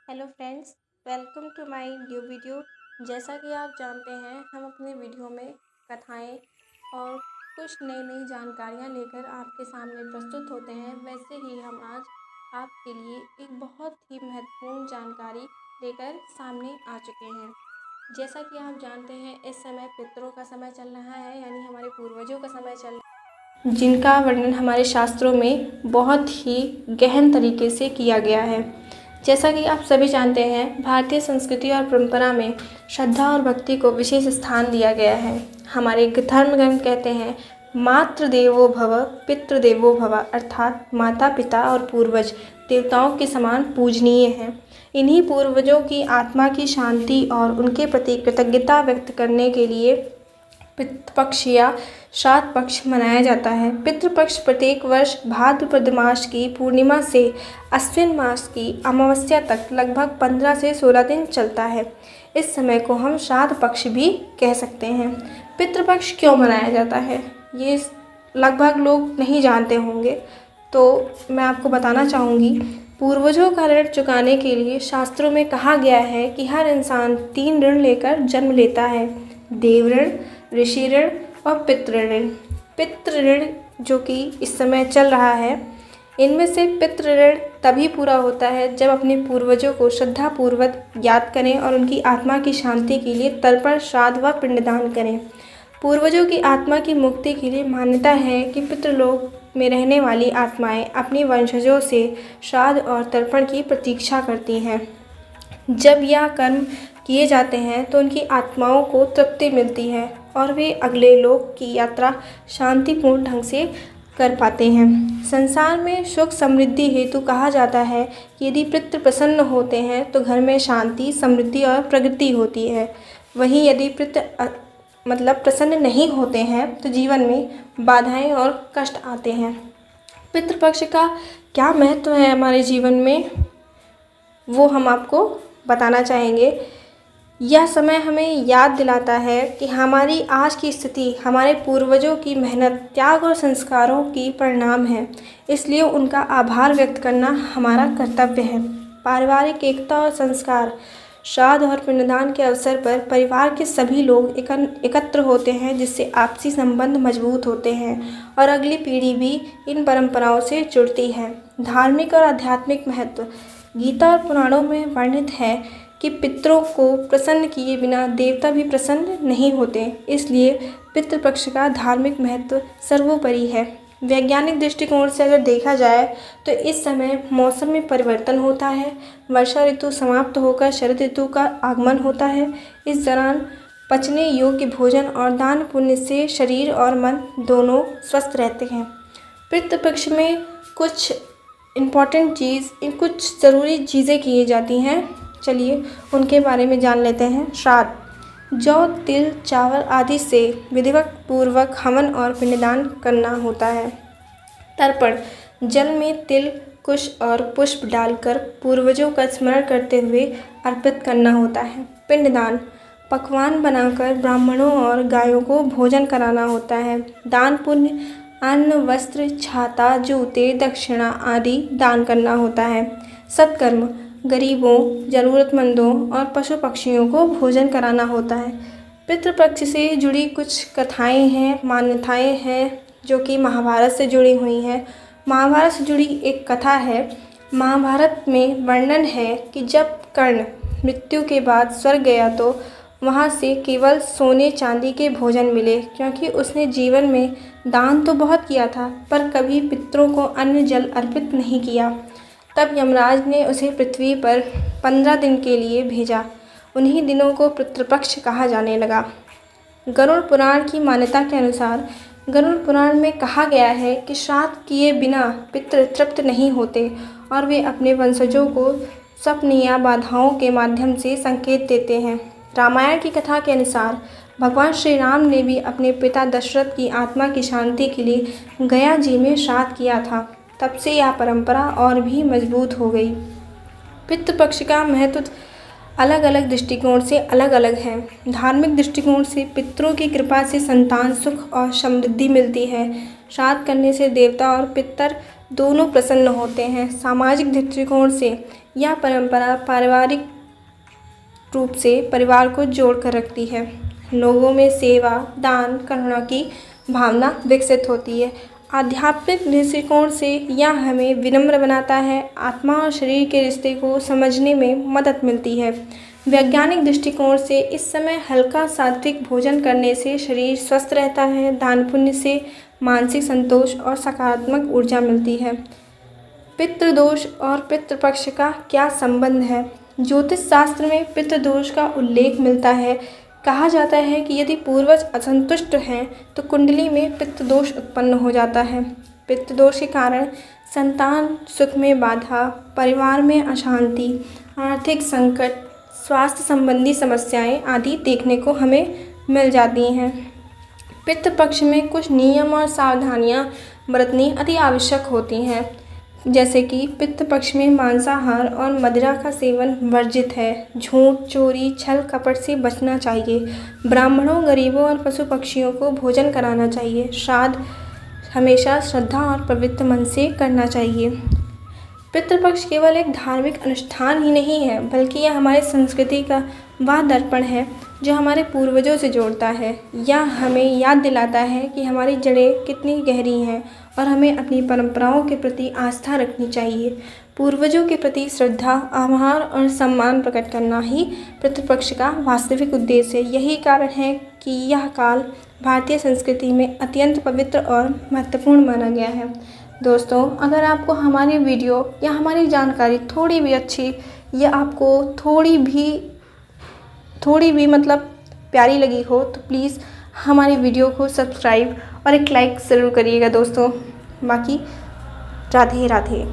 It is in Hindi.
Hello friends, welcome to my new video. जैसा कि आप जानते हैं, हम अपने वीडियो में कथाएं और कुछ नई नई जानकारियां लेकर आपके सामने प्रस्तुत होते हैं। वैसे ही हम आज आपके लिए एक बहुत ही महत्वपूर्ण जानकारी लेकर सामने आ चुके हैं। जैसा कि आप जानते हैं, इस समय पितरों का समय चल रहा है, यानी हमारे पूर्वजों का समय चल रहा है, जिनका वर्णन हमारे शास्त्रों में बहुत ही गहन तरीके से किया गया है। जैसा कि आप सभी जानते हैं, भारतीय संस्कृति और परंपरा में श्रद्धा और भक्ति को विशेष स्थान दिया गया है। हमारे धर्म ग्रंथ कहते हैं, मातृ देवो भव पितृ देवो भव, अर्थात माता पिता और पूर्वज देवताओं के समान पूजनीय हैं। इन्हीं पूर्वजों की आत्मा की शांति और उनके प्रति कृतज्ञता व्यक्त करने के लिए पितृपक्ष या श्राद्ध पक्ष मनाया जाता है। पितृपक्ष प्रत्येक वर्ष भाद्रपद मास की पूर्णिमा से अश्विन मास की अमावस्या तक लगभग 15 से 16 दिन चलता है। इस समय को हम श्राद्ध पक्ष भी कह सकते हैं। पितृपक्ष क्यों मनाया जाता है, ये लगभग लोग नहीं जानते होंगे, तो मैं आपको बताना चाहूँगी। पूर्वजों का ऋण चुकाने के लिए शास्त्रों में कहा गया है कि हर इंसान 3 ऋण लेकर जन्म लेता है: देव ऋण, ऋषि ऋण और पितृ ऋण। पितृ ऋण जो कि इस समय चल रहा है, इनमें से पितृ ऋण तभी पूरा होता है जब अपने पूर्वजों को श्रद्धापूर्वक याद करें और उनकी आत्मा की शांति के लिए तर्पण, श्राद्ध व पिंडदान करें। पूर्वजों की आत्मा की मुक्ति के लिए मान्यता है कि पितृलोक में रहने वाली आत्माएं अपनी वंशजों से श्राद्ध और तर्पण की प्रतीक्षा करती हैं। जब यह कर्म किए जाते हैं तो उनकी आत्माओं को तृप्ति मिलती है और वे अगले लोक की यात्रा शांतिपूर्ण ढंग से कर पाते हैं। संसार में सुख समृद्धि हेतु कहा जाता है कि यदि पितृ प्रसन्न होते हैं तो घर में शांति, समृद्धि और प्रगति होती है। वहीं यदि पितृ प्रसन्न नहीं होते हैं तो जीवन में बाधाएं और कष्ट आते हैं। पितृपक्ष का क्या महत्व है हमारे जीवन में, वो हम आपको बताना चाहेंगे। यह समय हमें याद दिलाता है कि हमारी आज की स्थिति हमारे पूर्वजों की मेहनत, त्याग और संस्कारों की परिणाम है। इसलिए उनका आभार व्यक्त करना हमारा कर्तव्य है। पारिवारिक एकता और संस्कार: श्राद्ध और पिंडदान के अवसर पर परिवार के सभी लोग एकत्र होते हैं, जिससे आपसी संबंध मजबूत होते हैं और अगली पीढ़ी भी इन परंपराओं से जुड़ती है। धार्मिक और आध्यात्मिक महत्व: गीता और पुराणों में वर्णित है कि पितरों को प्रसन्न किए बिना देवता भी प्रसन्न नहीं होते। इसलिए पितृपक्ष का धार्मिक महत्व सर्वोपरि है। वैज्ञानिक दृष्टिकोण से अगर देखा जाए तो इस समय मौसम में परिवर्तन होता है। वर्षा ऋतु समाप्त होकर शरद ऋतु का आगमन होता है। इस दौरान पचने योग्य भोजन और दान पुण्य से शरीर और मन दोनों स्वस्थ रहते हैं। पितृपक्ष में कुछ कुछ ज़रूरी चीज़ें की जाती हैं। चलिए उनके बारे में जान लेते हैं। श्राद्ध: जौ, तिल, चावल आदि से विधिवत पूर्वक हवन और पिंडदान करना होता है। तर्पण: जल में तिल, कुश और पुष्प डालकर पूर्वजों का स्मरण करते हुए अर्पित करना होता है। पिंडदान: पकवान बनाकर ब्राह्मणों और गायों को भोजन कराना होता है। दान पुण्य: अन्न, वस्त्र, छाता, जूते, दक्षिणा आदि दान करना होता है। सत्कर्म: गरीबों, ज़रूरतमंदों और पशु पक्षियों को भोजन कराना होता है। पितृपक्ष से जुड़ी कुछ कथाएं हैं, मान्यताएं हैं जो कि महाभारत से जुड़ी हुई हैं। महाभारत से जुड़ी एक कथा है। महाभारत में वर्णन है कि जब कर्ण मृत्यु के बाद स्वर्ग गया तो वहाँ से केवल सोने चांदी के भोजन मिले, क्योंकि उसने जीवन में दान तो बहुत किया था पर कभी पितरों को अन्न जल अर्पित नहीं किया। तब यमराज ने उसे पृथ्वी पर 15 दिन के लिए भेजा। उन्हीं दिनों को पितृपक्ष कहा जाने लगा। गरुड़ पुराण की मान्यता के अनुसार गरुड़ पुराण में कहा गया है कि श्राद्ध किए बिना पितृ तृप्त नहीं होते और वे अपने वंशजों को स्वप्न या बाधाओं के माध्यम से संकेत देते हैं। रामायण की कथा के अनुसार भगवान श्री राम ने भी अपने पिता दशरथ की आत्मा की शांति के लिए गया जी में श्राद्ध किया था। तब से यह परंपरा और भी मजबूत हो गई। पितृपक्ष का महत्व अलग अलग दृष्टिकोण से अलग अलग है। धार्मिक दृष्टिकोण से पितरों की कृपा से संतान सुख और समृद्धि मिलती है। श्राद्ध करने से देवता और पितर दोनों प्रसन्न होते हैं। सामाजिक दृष्टिकोण से यह परंपरा पारिवारिक रूप से परिवार को जोड़ कर रखती है। लोगों में सेवा, दान, करुणा की भावना विकसित होती है। आध्यात्मिक दृष्टिकोण से यह हमें विनम्र बनाता है, आत्मा और शरीर के रिश्ते को समझने में मदद मिलती है। वैज्ञानिक दृष्टिकोण से इस समय हल्का सात्विक भोजन करने से शरीर स्वस्थ रहता है। दान पुण्य से मानसिक संतोष और सकारात्मक ऊर्जा मिलती है। पितृदोष और पितृपक्ष का क्या संबंध है? ज्योतिष शास्त्र में पितृदोष का उल्लेख मिलता है। कहा जाता है कि यदि पूर्वज असंतुष्ट हैं तो कुंडली में पितृदोष उत्पन्न हो जाता है। पितृदोष के कारण संतान सुख में बाधा, परिवार में अशांति, आर्थिक संकट, स्वास्थ्य संबंधी समस्याएं आदि देखने को हमें मिल जाती हैं। पितृपक्ष में कुछ नियम और सावधानियां बरतनी अति आवश्यक होती हैं, जैसे कि पितृपक्ष में मांसाहार और मदिरा का सेवन वर्जित है। झूठ, चोरी, छल कपट से बचना चाहिए। ब्राह्मणों, गरीबों और पशु पक्षियों को भोजन कराना चाहिए। श्राद्ध हमेशा श्रद्धा और पवित्र मन से करना चाहिए। पितृपक्ष केवल एक धार्मिक अनुष्ठान ही नहीं है, बल्कि यह हमारी संस्कृति का वह दर्पण है जो हमारे पूर्वजों से जोड़ता है। यह हमें याद दिलाता है कि हमारी जड़ें कितनी गहरी हैं और हमें अपनी परंपराओं के प्रति आस्था रखनी चाहिए। पूर्वजों के प्रति श्रद्धा, आभार और सम्मान प्रकट करना ही पितृपक्ष का वास्तविक उद्देश्य है। यही कारण है कि यह काल भारतीय संस्कृति में अत्यंत पवित्र और महत्वपूर्ण माना गया है। दोस्तों, अगर आपको हमारी वीडियो या हमारी जानकारी थोड़ी भी अच्छी या आपको थोड़ी भी मतलब प्यारी लगी हो तो प्लीज़ हमारी वीडियो को सब्सक्राइब और एक लाइक ज़रूर करिएगा दोस्तों। बाकी राधे राधे।